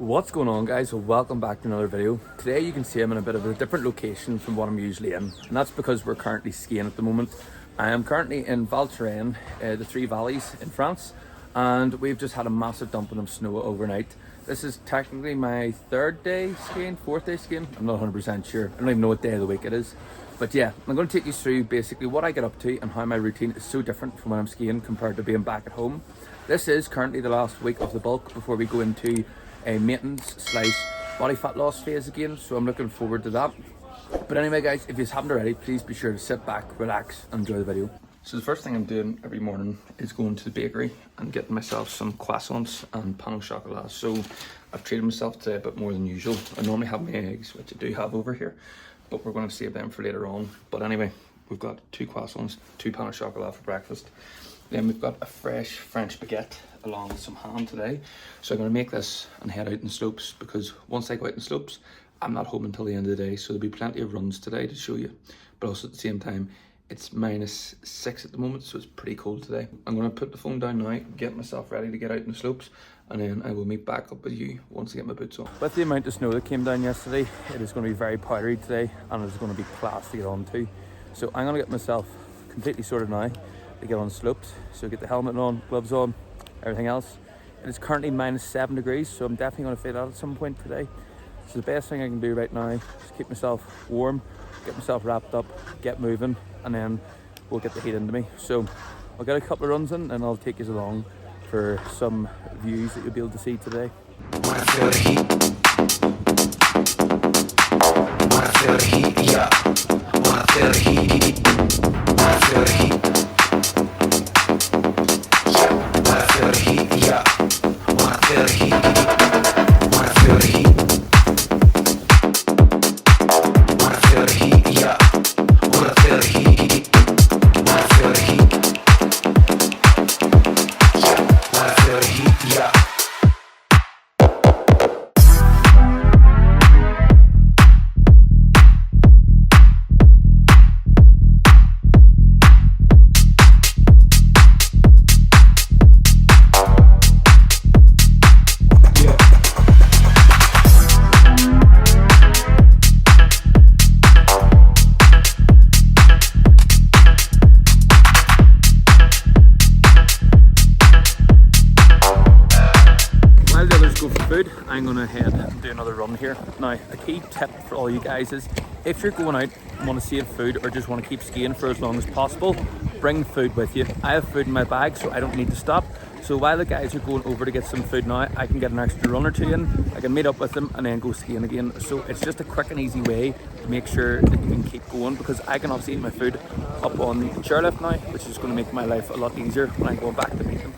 What's going on, guys? Well, welcome back to another video. Today you can see I'm in a bit of a different location from what I'm usually in, and that's because we're currently skiing at the moment. I am currently in Val Thorens, the Three Valleys in France, and we've just had a massive dumping of snow overnight. This is technically my fourth day skiing. I'm not 100% sure. I don't even know what day of the week it is. But yeah, I'm going to take you through basically what I get up to and how my routine is so different from when I'm skiing compared to being back at home. This is currently the last week of the bulk before we go into a maintenance/body fat loss phase again, so I'm looking forward to that. But anyway, guys, if you haven't already, please be sure to sit back, relax, and enjoy the video. So the first thing I'm doing every morning is going to the bakery and getting myself some croissants and pain au chocolat. So I've treated myself today a bit more than usual. I normally have my eggs, which I do have over here, but we're going to save them for later on. But anyway, we've got 2 croissants, 2 pain au chocolat for breakfast. Then we've got a fresh French baguette along with some ham today. So I'm going to make this and head out in the slopes, because once I go out in the slopes, I'm not home until the end of the day. So there'll be plenty of runs today to show you. But also at the same time, it's -6 at the moment, so it's pretty cold today. I'm going to put the phone down now, get myself ready to get out in the slopes, and then I will meet back up with you once I get my boots on. With the amount of snow that came down yesterday, it is going to be very powdery today, and it's going to be class to get onto. So I'm going to get myself completely sorted now to get on slopes. So get the helmet on, gloves on, everything else. It is currently -7 degrees, so I'm definitely going to fit out at some point today. So the best thing I can do right now is keep myself warm, get myself wrapped up, get moving, and then we'll get the heat into me. So I'll get a couple of runs in and I'll take you along for some views that you'll be able to see today. Wanna feel the heat? Wanna feel the heat? Yeah. Wanna feel the heat? Wanna feel the heat? Yeah. Wanna feel the heat? Yeah. Wanna feel the heat? Wanna feel the heat? Wanna feel the heat? Yeah. Wanna feel the heat? Wanna feel the heat? Yeah. Wanna feel the heat? Yeah. I'm gonna head and do another run here. Now, a key tip for all you guys is if you're going out and want to save food or just want to keep skiing for as long as possible, bring food with you. I have food in my bag, so I don't need to stop. So while the guys are going over to get some food now, I can get an extra run or 2 in, I can meet up with them and then go skiing again. So it's just a quick and easy way to make sure that you can keep going, because I can obviously eat my food up on the chairlift now, which is going to make my life a lot easier when I'm going back to meet them.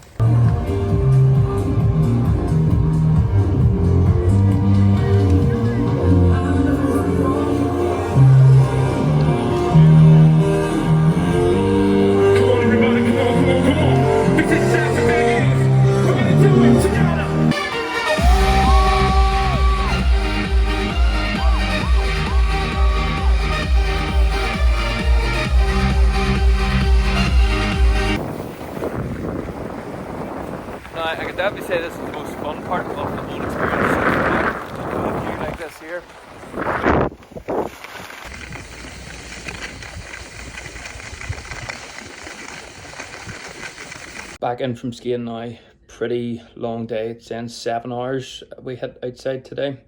I can definitely say this is the most fun part of the whole experience. A view like this here. Back in from skiing now. Pretty long day. It's in 7 hours we hit outside today.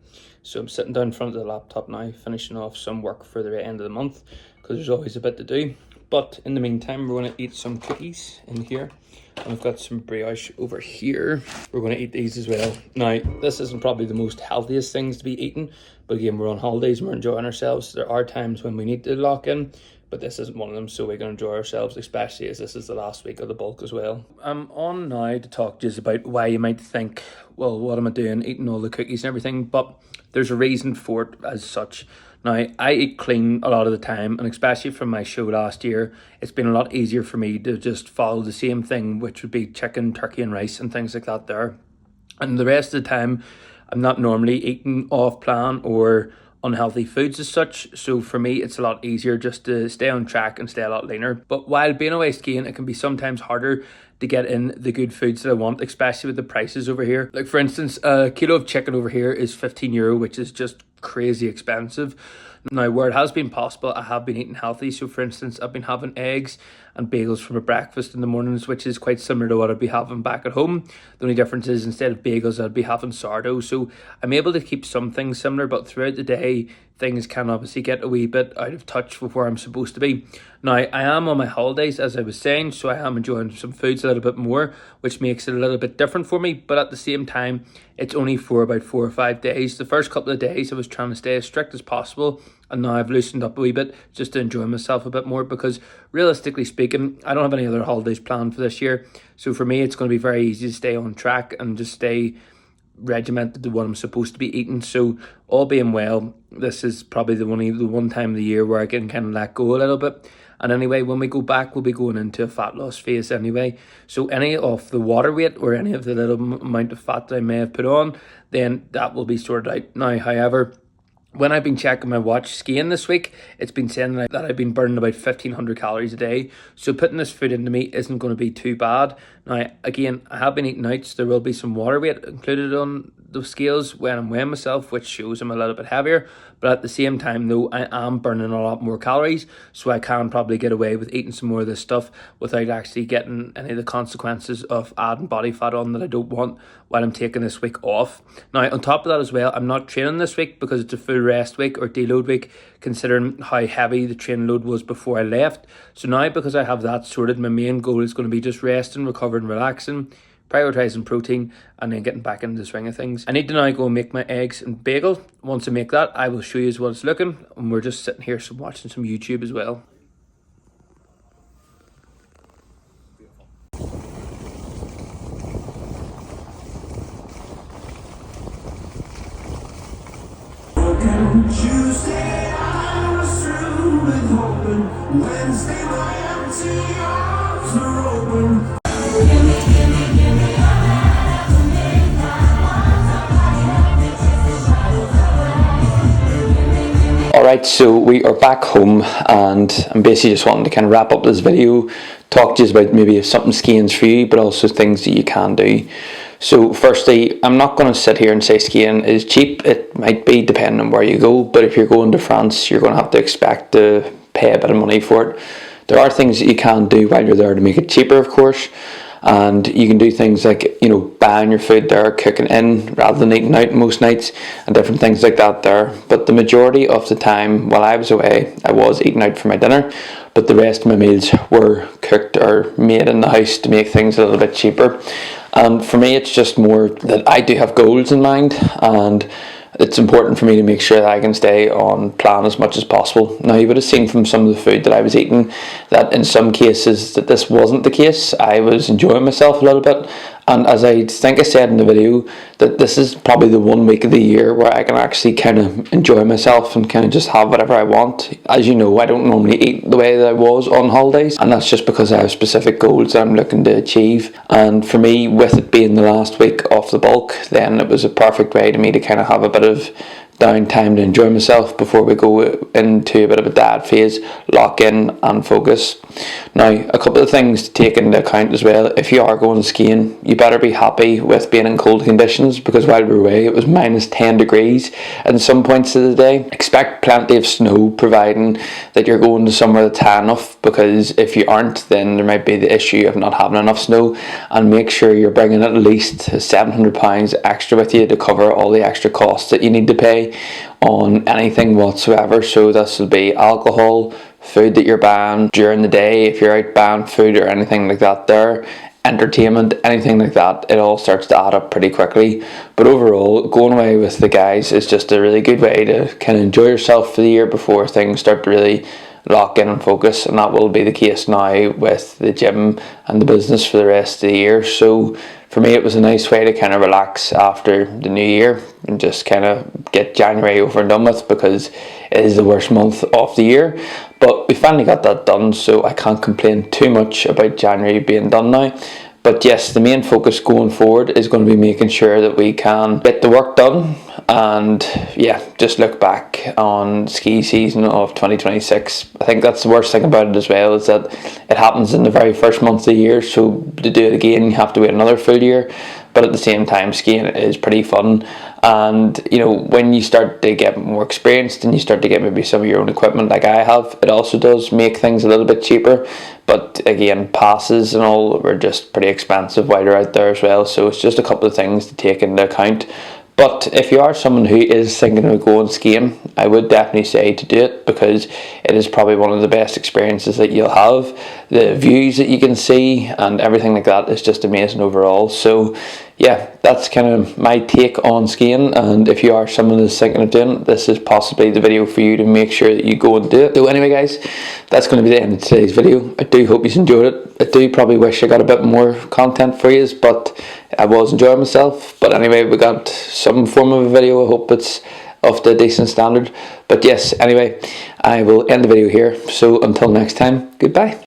So I'm sitting down in front of the laptop now, finishing off some work for the end of the month, because there's always a bit to do. But in the meantime, we're going to eat some cookies in here. And I've got some brioche over here. We're going to eat these as well. Now, this isn't probably the most healthiest things to be eating, but again, we're on holidays and we're enjoying ourselves. There are times when we need to lock in, but this isn't one of them, so we're going to enjoy ourselves, especially as this is the last week of the bulk as well. I'm on now to talk to you about why you might think, well, what am I doing, eating all the cookies and everything, but there's a reason for it as such. Now, I eat clean a lot of the time, and especially from my show last year, it's been a lot easier for me to just follow the same thing, which would be chicken, turkey and rice and things like that there. And the rest of the time, I'm not normally eating off plan or unhealthy foods as such. So for me, it's a lot easier just to stay on track and stay a lot leaner. But while being away skiing, it can be sometimes harder to get in the good foods that I want, especially with the prices over here. Like for instance, a kilo of chicken over here is €15, which is just crazy expensive. Now, where it has been possible, I have been eating healthy. So for instance, I've been having eggs and bagels for my breakfast in the mornings, which is quite similar to what I'd be having back at home. The only difference is instead of bagels, I'd be having sourdough. So I'm able to keep some things similar, but throughout the day, things can obviously get a wee bit out of touch with where I'm supposed to be. Now, I am on my holidays, as I was saying, so I am enjoying some foods a little bit more, which makes it a little bit different for me. But at the same time, it's only for about 4 or 5 days. The first couple of days, I was trying to stay as strict as possible, and now I've loosened up a wee bit just to enjoy myself a bit more, because realistically speaking, I don't have any other holidays planned for this year. So for me, it's going to be very easy to stay on track and just stay regimented to what I'm supposed to be eating. So all being well, this is probably the one time of the year where I can kind of let go a little bit. And anyway, when we go back, we'll be going into a fat loss phase anyway. So any of the water weight or any of the little amount of fat that I may have put on, then that will be sorted out. Now, however, when I've been checking my watch skiing this week, it's been saying that I've been burning about 1,500 calories a day. So putting this food into me isn't going to be too bad. Now, again, I have been eating out, so there will be some water weight included on the scales when I'm weighing myself, which shows I'm a little bit heavier. But at the same time, though, I am burning a lot more calories, so I can probably get away with eating some more of this stuff without actually getting any of the consequences of adding body fat on that I don't want while I'm taking this week off. Now, on top of that as well, I'm not training this week because it's a full rest week or deload week, considering how heavy the training load was before I left. So now, because I have that sorted, my main goal is going to be just resting, recovering, relaxing, prioritising protein, and then getting back into the swing of things. I need to now go and make my eggs and bagel. Once I make that, I will show you what it's looking, and we're just sitting here watching some YouTube as well. Tuesday I was through with hoping. Wednesday my empty arms were open. Alright, so we are back home, and I'm basically just wanting to kind of wrap up this video, talk to you about maybe if something skiing's for you, but also things that you can do. So firstly, I'm not going to sit here and say skiing is cheap. It might be depending on where you go, but if you're going to France, you're going to have to expect to pay a bit of money for it. There are things that you can do while you're there to make it cheaper, of course, and you can do things like, you know, buying your food there, cooking in rather than eating out most nights, and different things like that there. But the majority of the time while I was away, I was eating out for my dinner, but the rest of my meals were cooked or made in the house to make things a little bit cheaper. And for me, it's just more that I do have goals in mind, and it's important for me to make sure that I can stay on plan as much as possible. Now, you would have seen from some of the food that I was eating that in some cases that this wasn't the case. I was enjoying myself a little bit, and as I think I said in the video, that this is probably the 1 week of the year where I can actually kind of enjoy myself and kind of just have whatever I want. As you know, I don't normally eat the way that I was on holidays, and that's just because I have specific goals that I'm looking to achieve. And for me, with it being the last week of the bulk, then it was a perfect way to me to kind of have a bit of downtime to enjoy myself before we go into a bit of a dad phase, lock in and focus. Now, a couple of things to take into account as well. If you are going skiing, you better be happy with being in cold conditions, because while we were away it was minus 10 degrees at some points of the day. Expect plenty of snow, providing that you're going to somewhere that's high enough, because if you aren't, then there might be the issue of not having enough snow. And make sure you're bringing at least £700 extra with you to cover all the extra costs that you need to pay on anything whatsoever. So this will be alcohol, food that you're buying during the day if you're out buying food or anything like that there, entertainment, anything like that. It all starts to add up pretty quickly. But overall, going away with the guys is just a really good way to kind of enjoy yourself for the year before things start to really lock in and focus, and that will be the case now with the gym and the business for the rest of the year. So for me, it was a nice way to kind of relax after the new year and just kind of get January over and done with, because it is the worst month of the year. But we finally got that done, so I can't complain too much about January being done now. But yes, the main focus going forward is going to be making sure that we can get the work done, and yeah, just look back on ski season of 2026. I think that's the worst thing about it as well, is that it happens in the very first month of the year, so to do it again you have to wait another full year. But at the same time, skiing is pretty fun, and you know, when you start to get more experienced and you start to get maybe some of your own equipment like I have, it also does make things a little bit cheaper. But again, passes and all are just pretty expensive while you're out there as well, so it's just a couple of things to take into account. But if you are someone who is thinking of going skiing, I would definitely say to do it, because it is probably one of the best experiences that you'll have. The views that you can see and everything like that is just amazing overall. So yeah, that's kind of my take on skiing, and if you are someone who's thinking of doing it, this is possibly the video for you to make sure that you go and do it. So anyway guys, that's going to be the end of today's video. I do hope you enjoyed it. I do probably wish I got a bit more content for you, but I was enjoying myself. But anyway, we got some form of a video. I hope it's of the decent standard. But yes, anyway, I will end the video here. So until next time, goodbye.